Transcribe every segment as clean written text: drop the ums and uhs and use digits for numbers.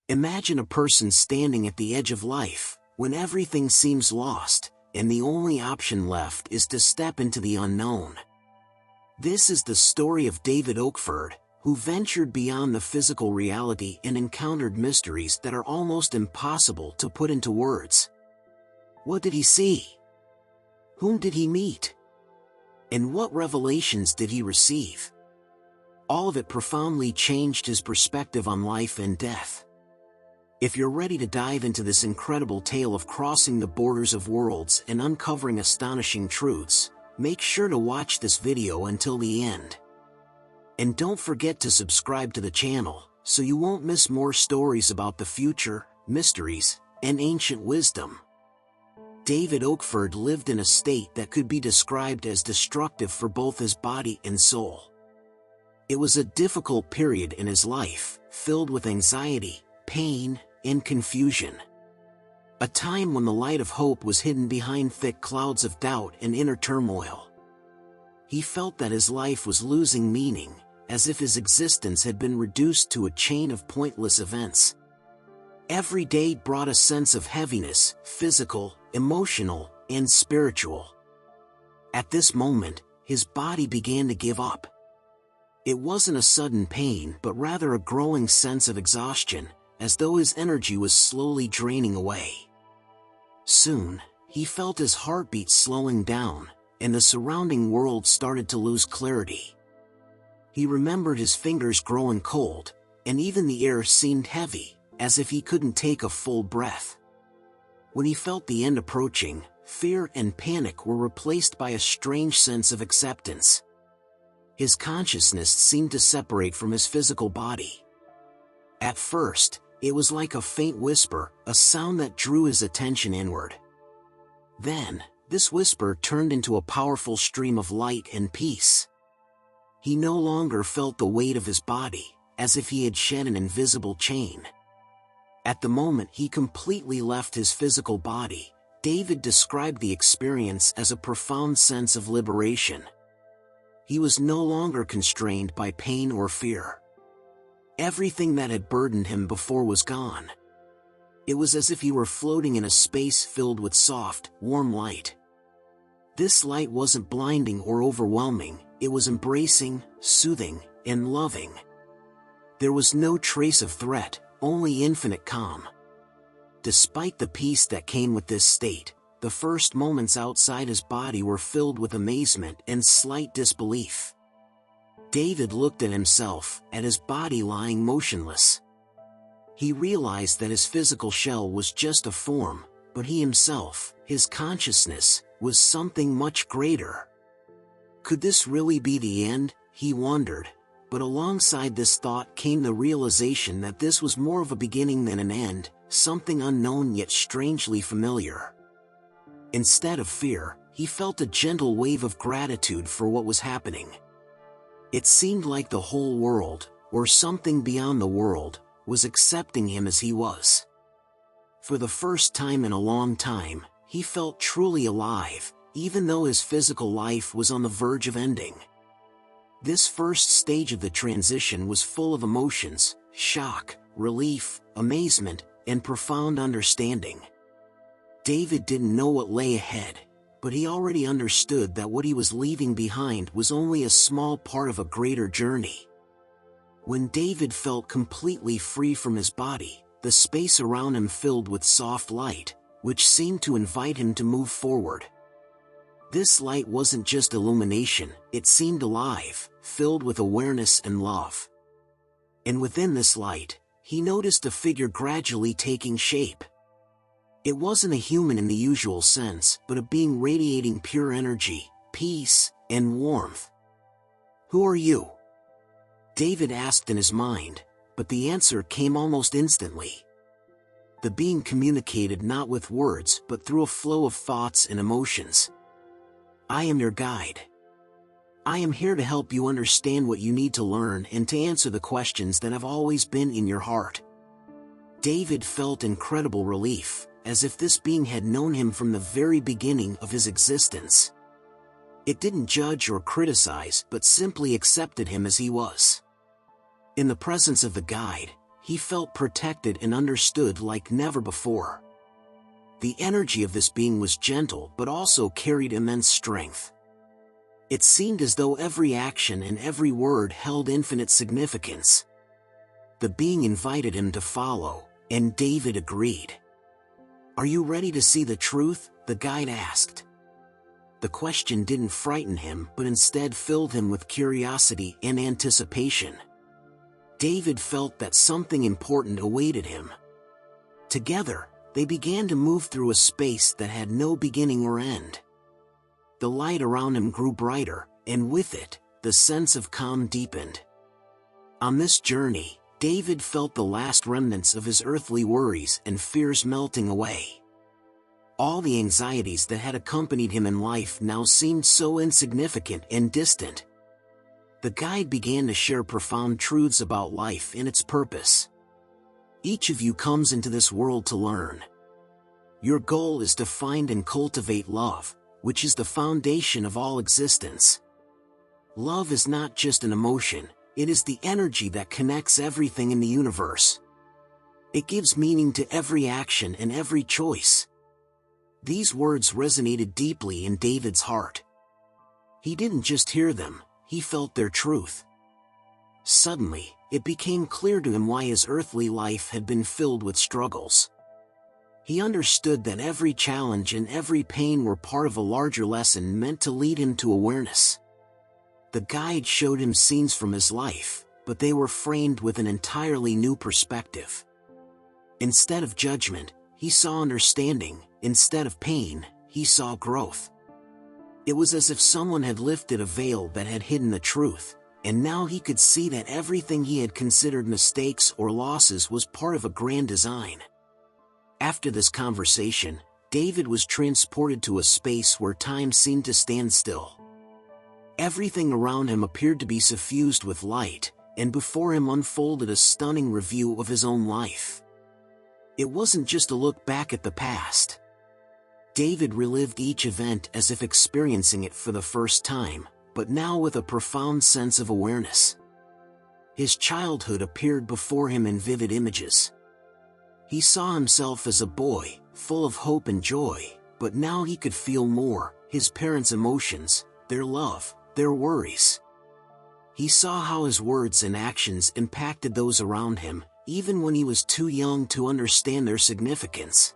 Imagine a person standing at the edge of life, when everything seems lost, and the only option left is to step into the unknown. This is the story of David Oakford, who ventured beyond the physical reality and encountered mysteries that are almost impossible to put into words. What did he see? Whom did he meet? And what revelations did he receive? All of it profoundly changed his perspective on life and death. If you're ready to dive into this incredible tale of crossing the borders of worlds and uncovering astonishing truths, make sure to watch this video until the end. And don't forget to subscribe to the channel, so you won't miss more stories about the future, mysteries, and ancient wisdom. David Oakford lived in a state that could be described as destructive for both his body and soul. It was a difficult period in his life, filled with anxiety, pain, and confusion. A time when the light of hope was hidden behind thick clouds of doubt and inner turmoil. He felt that his life was losing meaning, as if his existence had been reduced to a chain of pointless events. Every day brought a sense of heaviness, physical, emotional, and spiritual. At this moment, his body began to give up. It wasn't a sudden pain, but rather a growing sense of exhaustion, as though his energy was slowly draining away. Soon, he felt his heartbeat slowing down, and the surrounding world started to lose clarity. He remembered his fingers growing cold, and even the air seemed heavy, as if he couldn't take a full breath. When he felt the end approaching, fear and panic were replaced by a strange sense of acceptance. His consciousness seemed to separate from his physical body. At first, it was like a faint whisper, a sound that drew his attention inward. Then, this whisper turned into a powerful stream of light and peace. He no longer felt the weight of his body, as if he had shed an invisible chain. At the moment he completely left his physical body, David described the experience as a profound sense of liberation. He was no longer constrained by pain or fear. Everything that had burdened him before was gone. It was as if he were floating in a space filled with soft, warm light. This light wasn't blinding or overwhelming, it was embracing, soothing, and loving. There was no trace of threat, only infinite calm. Despite the peace that came with this state, the first moments outside his body were filled with amazement and slight disbelief. David looked at himself, at his body lying motionless. He realized that his physical shell was just a form, but he himself, his consciousness, was something much greater. Could this really be the end? He wondered, but alongside this thought came the realization that this was more of a beginning than an end, something unknown yet strangely familiar. Instead of fear, he felt a gentle wave of gratitude for what was happening. It seemed like the whole world, or something beyond the world, was accepting him as he was. For the first time in a long time, he felt truly alive, even though his physical life was on the verge of ending. This first stage of the transition was full of emotions, shock, relief, amazement, and profound understanding. David didn't know what lay ahead, but he already understood that what he was leaving behind was only a small part of a greater journey. When David felt completely free from his body, the space around him filled with soft light, which seemed to invite him to move forward. This light wasn't just illumination, it seemed alive, filled with awareness and love. And within this light, he noticed a figure gradually taking shape. It wasn't a human in the usual sense, but a being radiating pure energy, peace, and warmth. "Who are you?" David asked in his mind, but the answer came almost instantly. The being communicated not with words but through a flow of thoughts and emotions. "I am your guide. I am here to help you understand what you need to learn and to answer the questions that have always been in your heart." David felt incredible relief, as if this being had known him from the very beginning of his existence. It didn't judge or criticize, but simply accepted him as he was. In the presence of the guide, he felt protected and understood like never before. The energy of this being was gentle but also carried immense strength. It seemed as though every action and every word held infinite significance. The being invited him to follow, and David agreed. "Are you ready to see the truth?" the guide asked. The question didn't frighten him but instead filled him with curiosity and anticipation. David felt that something important awaited him. Together, they began to move through a space that had no beginning or end. The light around him grew brighter, and with it, the sense of calm deepened. On this journey, David felt the last remnants of his earthly worries and fears melting away. All the anxieties that had accompanied him in life now seemed so insignificant and distant. The guide began to share profound truths about life and its purpose. Each of you comes into this world to learn. Your goal is to find and cultivate love, which is the foundation of all existence. Love is not just an emotion, it is the energy that connects everything in the universe. It gives meaning to every action and every choice. These words resonated deeply in David's heart. He didn't just hear them, he felt their truth. Suddenly, it became clear to him why his earthly life had been filled with struggles. He understood that every challenge and every pain were part of a larger lesson meant to lead him to awareness. The guide showed him scenes from his life, but they were framed with an entirely new perspective. Instead of judgment, he saw understanding. Instead of pain, he saw growth. It was as if someone had lifted a veil that had hidden the truth, and now he could see that everything he had considered mistakes or losses was part of a grand design. After this conversation, David was transported to a space where time seemed to stand still. Everything around him appeared to be suffused with light, and before him unfolded a stunning review of his own life. It wasn't just a look back at the past. David relived each event as if experiencing it for the first time, but now with a profound sense of awareness. His childhood appeared before him in vivid images. He saw himself as a boy, full of hope and joy, but now he could feel more: his parents' emotions, their love, their worries. He saw how his words and actions impacted those around him, even when he was too young to understand their significance.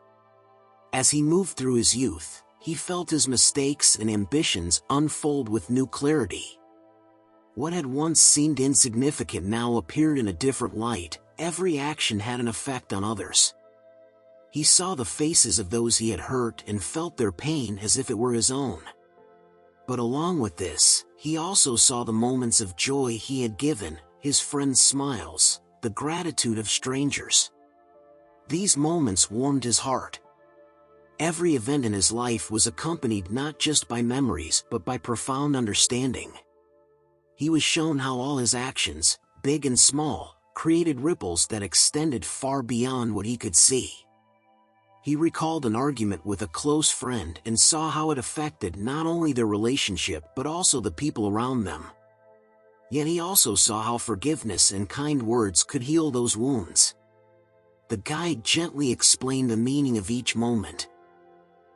As he moved through his youth, he felt his mistakes and ambitions unfold with new clarity. What had once seemed insignificant now appeared in a different light. Every action had an effect on others. He saw the faces of those he had hurt and felt their pain as if it were his own. But along with this, he also saw the moments of joy he had given, his friends' smiles, the gratitude of strangers. These moments warmed his heart. Every event in his life was accompanied not just by memories but by profound understanding. He was shown how all his actions, big and small, created ripples that extended far beyond what he could see. He recalled an argument with a close friend and saw how it affected not only their relationship but also the people around them. Yet he also saw how forgiveness and kind words could heal those wounds. The guide gently explained the meaning of each moment.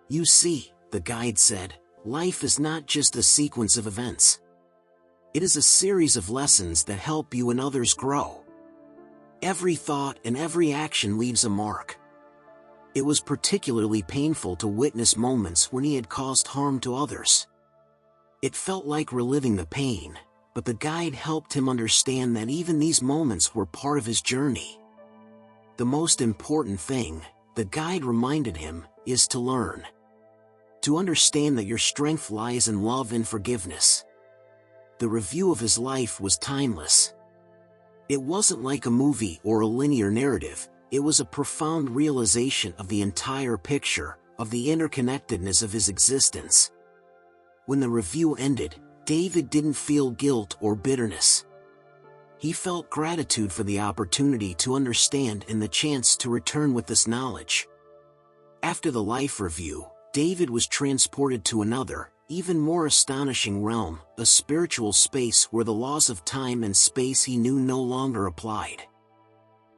"You see," the guide said, "life is not just a sequence of events. It is a series of lessons that help you and others grow. Every thought and every action leaves a mark." It was particularly painful to witness moments when he had caused harm to others. It felt like reliving the pain, but the guide helped him understand that even these moments were part of his journey. The most important thing, the guide reminded him, is to learn. To understand that your strength lies in love and forgiveness. The review of his life was timeless. It wasn't like a movie or a linear narrative, it was a profound realization of the entire picture, of the interconnectedness of his existence. When the review ended, David didn't feel guilt or bitterness. He felt gratitude for the opportunity to understand and the chance to return with this knowledge. After the life review, David was transported to another, even more astonishing realm, a spiritual space where the laws of time and space he knew no longer applied.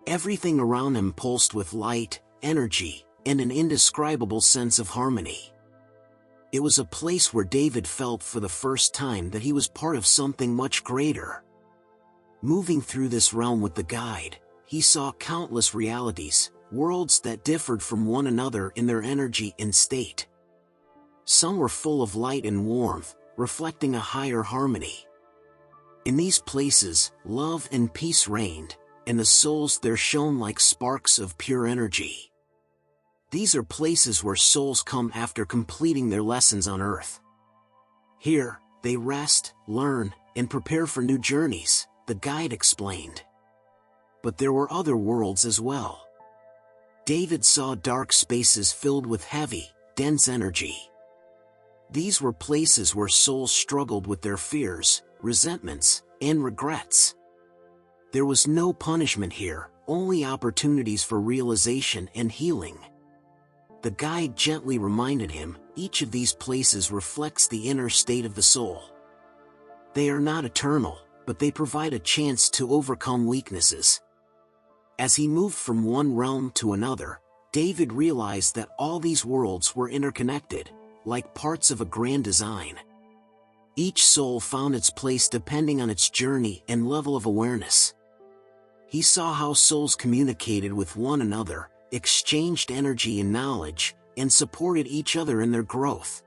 Everything around him pulsed with light, energy, and an indescribable sense of harmony. It was a place where David felt for the first time that he was part of something much greater. Moving through this realm with the guide, he saw countless realities, worlds that differed from one another in their energy and state. Some were full of light and warmth, reflecting a higher harmony. In these places, love and peace reigned, and the souls there shone like sparks of pure energy. These are places where souls come after completing their lessons on earth. Here, they rest, learn, and prepare for new journeys, the guide explained. But there were other worlds as well. David saw dark spaces filled with heavy, dense energy. These were places where souls struggled with their fears, resentments, and regrets. There was no punishment here, only opportunities for realization and healing. The guide gently reminded him, each of these places reflects the inner state of the soul. They are not eternal, but they provide a chance to overcome weaknesses. As he moved from one realm to another, David realized that all these worlds were interconnected, like parts of a grand design. Each soul found its place depending on its journey and level of awareness. He saw how souls communicated with one another, exchanged energy and knowledge, and supported each other in their growth.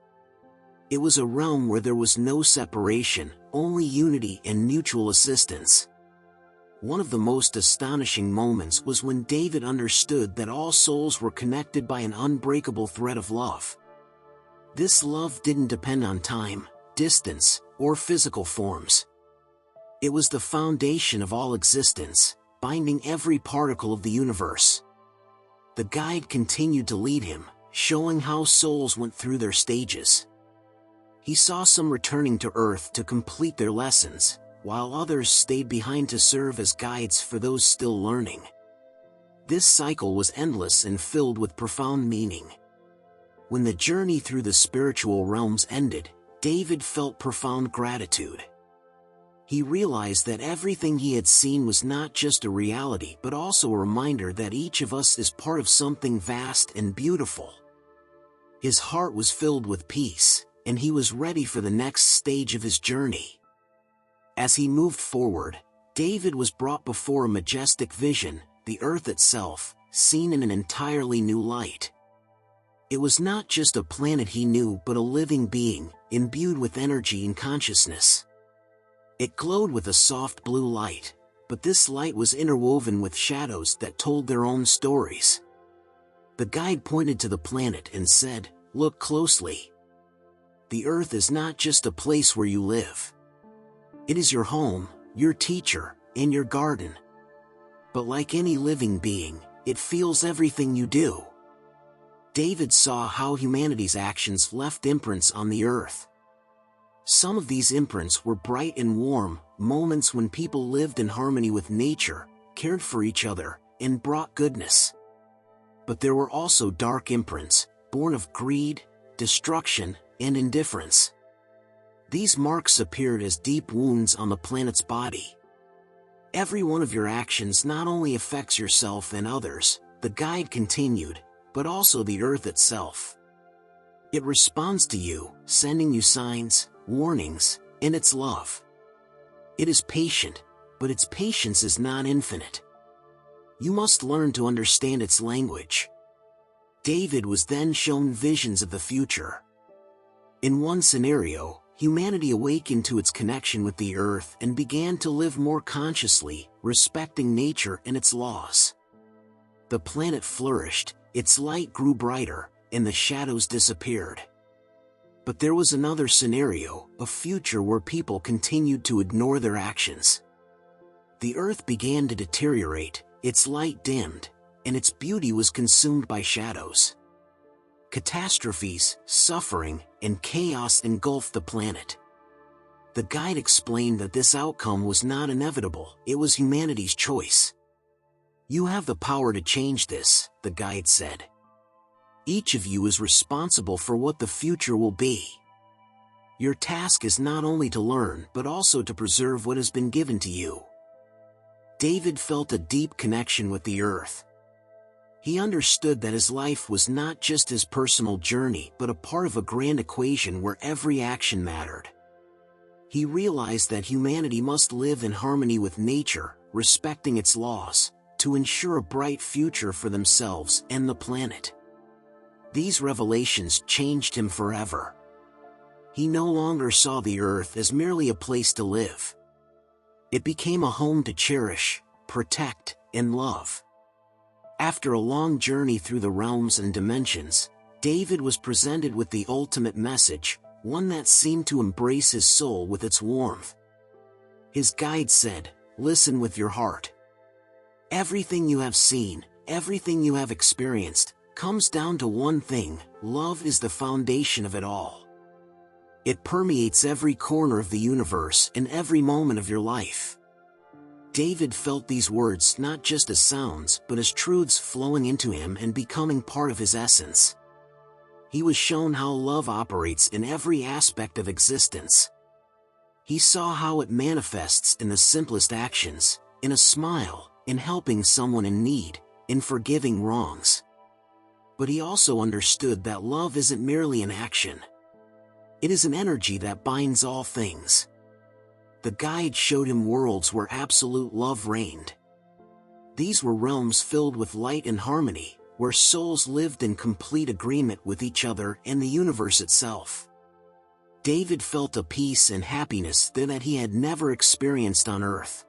It was a realm where there was no separation, only unity and mutual assistance. One of the most astonishing moments was when David understood that all souls were connected by an unbreakable thread of love. This love didn't depend on time, distance, or physical forms. It was the foundation of all existence, binding every particle of the universe. The guide continued to lead him, showing how souls went through their stages. He saw some returning to Earth to complete their lessons, while others stayed behind to serve as guides for those still learning. This cycle was endless and filled with profound meaning. When the journey through the spiritual realms ended, David felt profound gratitude. He realized that everything he had seen was not just a reality but also a reminder that each of us is part of something vast and beautiful. His heart was filled with peace, and he was ready for the next stage of his journey. As he moved forward, David was brought before a majestic vision, the earth itself, seen in an entirely new light. It was not just a planet he knew but a living being, imbued with energy and consciousness. It glowed with a soft blue light, but this light was interwoven with shadows that told their own stories. The guide pointed to the planet and said, "Look closely. The earth is not just a place where you live. It is your home, your teacher, and your garden. But like any living being, it feels everything you do." David saw how humanity's actions left imprints on the earth. Some of these imprints were bright and warm, moments when people lived in harmony with nature, cared for each other, and brought goodness. But there were also dark imprints, born of greed, destruction, and indifference. These marks appeared as deep wounds on the planet's body. Every one of your actions not only affects yourself and others, the guide continued, but also the earth itself. It responds to you, sending you signs, warnings, and its love. It is patient, but its patience is not infinite. You must learn to understand its language. David was then shown visions of the future. In one scenario, humanity awakened to its connection with the earth and began to live more consciously, respecting nature and its laws. The planet flourished, its light grew brighter, and the shadows disappeared. But there was another scenario, a future where people continued to ignore their actions. The earth began to deteriorate, its light dimmed, and its beauty was consumed by shadows. Catastrophes, suffering, and chaos engulfed the planet. The guide explained that this outcome was not inevitable, it was humanity's choice. "You have the power to change this," the guide said. "Each of you is responsible for what the future will be. Your task is not only to learn but also to preserve what has been given to you." David felt a deep connection with the earth. He understood that his life was not just his personal journey but a part of a grand equation where every action mattered. He realized that humanity must live in harmony with nature, respecting its laws, to ensure a bright future for themselves and the planet. These revelations changed him forever. He no longer saw the earth as merely a place to live. It became a home to cherish, protect, and love. After a long journey through the realms and dimensions, David was presented with the ultimate message, one that seemed to embrace his soul with its warmth. His guide said, "Listen with your heart. Everything you have seen, everything you have experienced, comes down to one thing: love is the foundation of it all. It permeates every corner of the universe and every moment of your life." David felt these words not just as sounds but as truths flowing into him and becoming part of his essence. He was shown how love operates in every aspect of existence. He saw how it manifests in the simplest actions, in a smile, in helping someone in need, in forgiving wrongs. But he also understood that love isn't merely an action. It is an energy that binds all things. The guide showed him worlds where absolute love reigned. These were realms filled with light and harmony, where souls lived in complete agreement with each other and the universe itself. David felt a peace and happiness that he had never experienced on earth.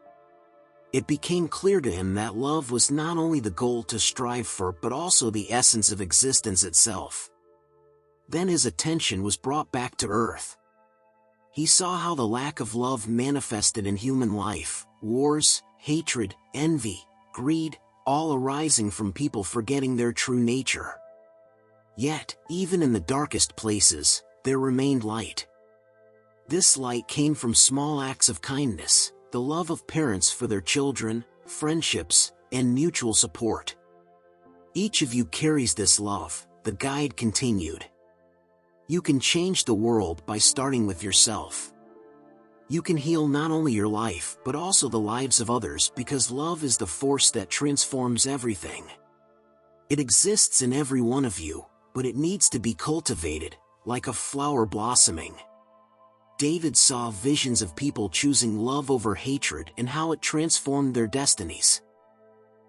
It became clear to him that love was not only the goal to strive for but also the essence of existence itself. Then his attention was brought back to earth. He saw how the lack of love manifested in human life: wars, hatred, envy, greed, all arising from people forgetting their true nature. Yet, even in the darkest places, there remained light. This light came from small acts of kindness, the love of parents for their children, friendships, and mutual support. Each of you carries this love, the guide continued. You can change the world by starting with yourself. You can heal not only your life but also the lives of others, because love is the force that transforms everything. It exists in every one of you, but it needs to be cultivated, like a flower blossoming. David saw visions of people choosing love over hatred and how it transformed their destinies.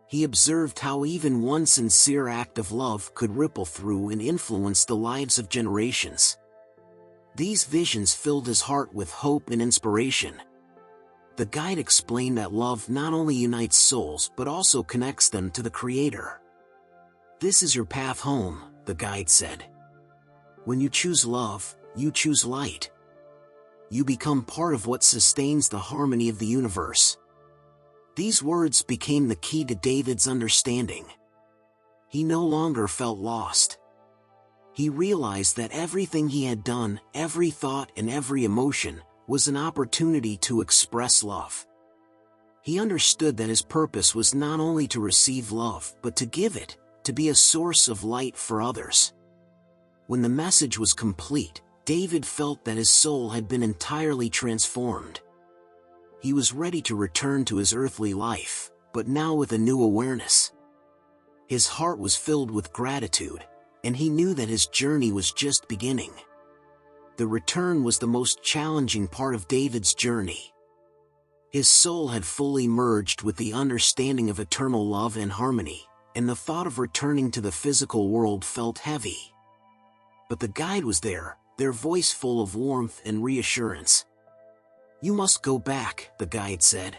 He observed how even one sincere act of love could ripple through and influence the lives of generations. These visions filled his heart with hope and inspiration. The guide explained that love not only unites souls but also connects them to the Creator. This is your path home, the guide said. When you choose love, you choose light. You become part of what sustains the harmony of the universe. These words became the key to David's understanding. He no longer felt lost. He realized that everything he had done, every thought and every emotion, was an opportunity to express love. He understood that his purpose was not only to receive love but to give it, to be a source of light for others. When the message was complete, David felt that his soul had been entirely transformed. He was ready to return to his earthly life, but now with a new awareness. His heart was filled with gratitude, and he knew that his journey was just beginning. The return was the most challenging part of David's journey. His soul had fully merged with the understanding of eternal love and harmony, and the thought of returning to the physical world felt heavy. But the guide was there, their voice full of warmth and reassurance. "You must go back," the guide said.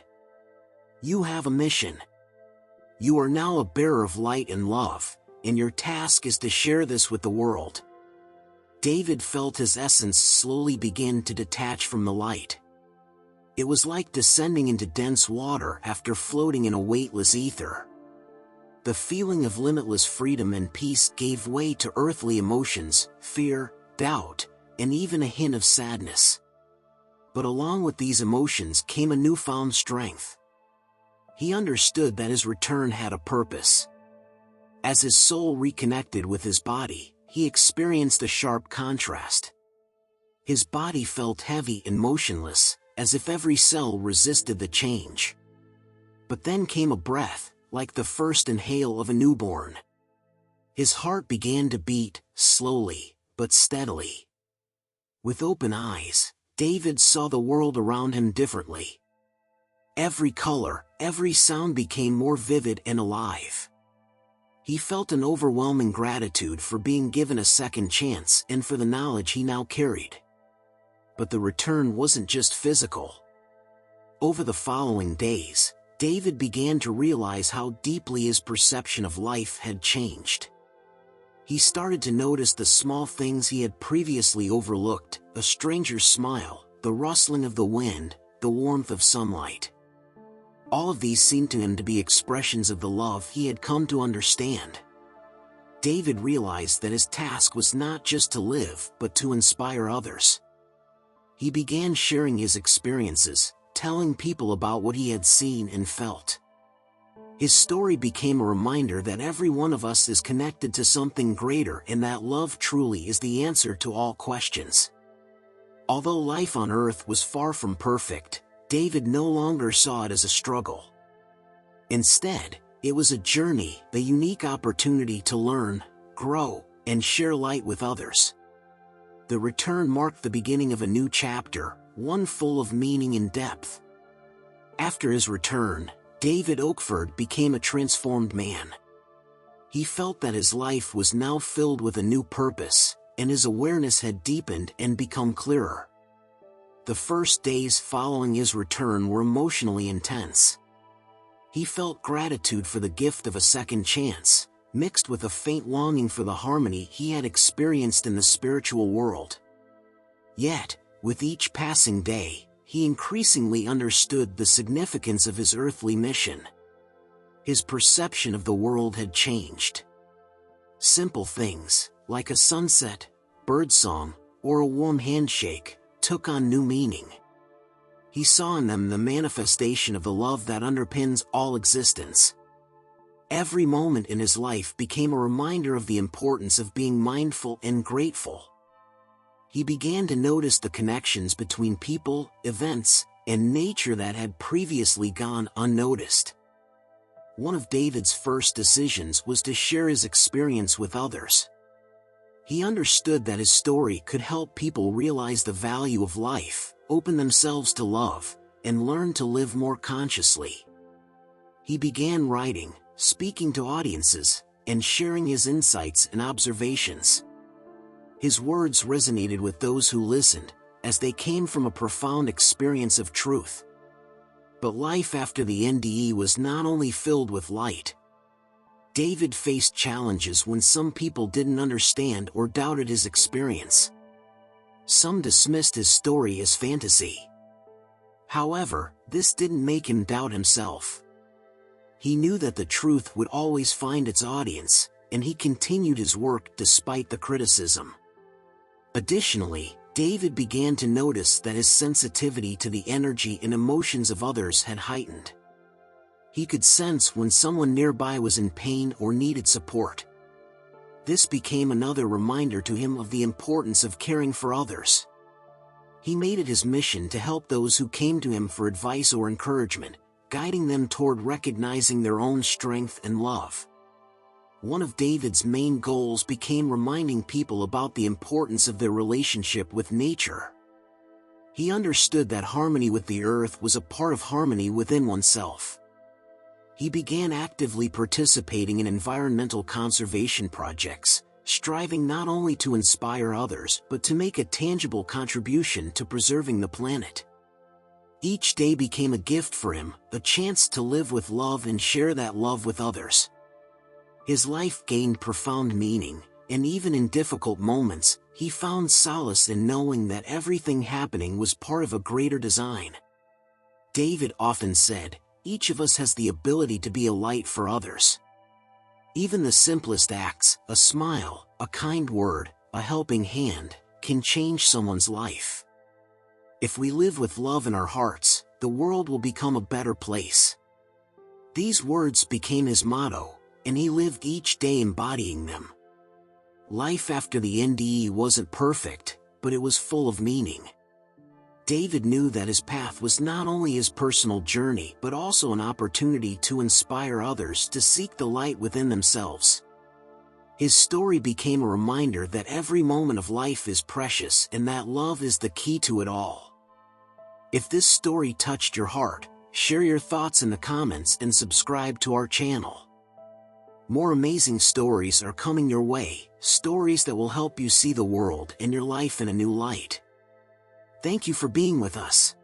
"You have a mission. You are now a bearer of light and love, and your task is to share this with the world." David felt his essence slowly begin to detach from the light. It was like descending into dense water after floating in a weightless ether. The feeling of limitless freedom and peace gave way to earthly emotions, fear, doubt, and even a hint of sadness. But along with these emotions came a newfound strength. He understood that his return had a purpose. As his soul reconnected with his body, he experienced a sharp contrast. His body felt heavy and motionless, as if every cell resisted the change. But then came a breath, like the first inhale of a newborn. His heart began to beat, slowly, but steadily. With open eyes, David saw the world around him differently. Every color, every sound became more vivid and alive. He felt an overwhelming gratitude for being given a second chance and for the knowledge he now carried. But the return wasn't just physical. Over the following days, David began to realize how deeply his perception of life had changed. He started to notice the small things he had previously overlooked: a stranger's smile, the rustling of the wind, the warmth of sunlight. All of these seemed to him to be expressions of the love he had come to understand. David realized that his task was not just to live, but to inspire others. He began sharing his experiences, telling people about what he had seen and felt. His story became a reminder that every one of us is connected to something greater and that love truly is the answer to all questions. Although life on earth was far from perfect, David no longer saw it as a struggle. Instead, it was a journey, a unique opportunity to learn, grow, and share light with others. The return marked the beginning of a new chapter, one full of meaning and depth. After his return, David Oakford became a transformed man. He felt that his life was now filled with a new purpose, and his awareness had deepened and become clearer. The first days following his return were emotionally intense. He felt gratitude for the gift of a second chance, mixed with a faint longing for the harmony he had experienced in the spiritual world. Yet, with each passing day, he increasingly understood the significance of his earthly mission. His perception of the world had changed. Simple things, like a sunset, birdsong, or a warm handshake, took on new meaning. He saw in them the manifestation of the love that underpins all existence. Every moment in his life became a reminder of the importance of being mindful and grateful. He began to notice the connections between people, events, and nature that had previously gone unnoticed. One of David's first decisions was to share his experience with others. He understood that his story could help people realize the value of life, open themselves to love, and learn to live more consciously. He began writing, speaking to audiences, and sharing his insights and observations. His words resonated with those who listened, as they came from a profound experience of truth. But life after the NDE was not only filled with light. David faced challenges when some people didn't understand or doubted his experience. Some dismissed his story as fantasy. However, this didn't make him doubt himself. He knew that the truth would always find its audience, and he continued his work despite the criticism. Additionally, David began to notice that his sensitivity to the energy and emotions of others had heightened. He could sense when someone nearby was in pain or needed support. This became another reminder to him of the importance of caring for others. He made it his mission to help those who came to him for advice or encouragement, guiding them toward recognizing their own strength and love. One of David's main goals became reminding people about the importance of their relationship with nature. He understood that harmony with the earth was a part of harmony within oneself. He began actively participating in environmental conservation projects, striving not only to inspire others but to make a tangible contribution to preserving the planet. Each day became a gift for him, a chance to live with love and share that love with others. His life gained profound meaning, and even in difficult moments, he found solace in knowing that everything happening was part of a greater design. David often said, "Each of us has the ability to be a light for others." Even the simplest acts, a smile, a kind word, a helping hand, can change someone's life. If we live with love in our hearts, the world will become a better place. These words became his motto, and he lived each day embodying them. Life after the NDE wasn't perfect, but it was full of meaning. David knew that his path was not only his personal journey but also an opportunity to inspire others to seek the light within themselves. His story became a reminder that every moment of life is precious and that love is the key to it all. If this story touched your heart, share your thoughts in the comments and subscribe to our channel. More amazing stories are coming your way, stories that will help you see the world and your life in a new light. Thank you for being with us.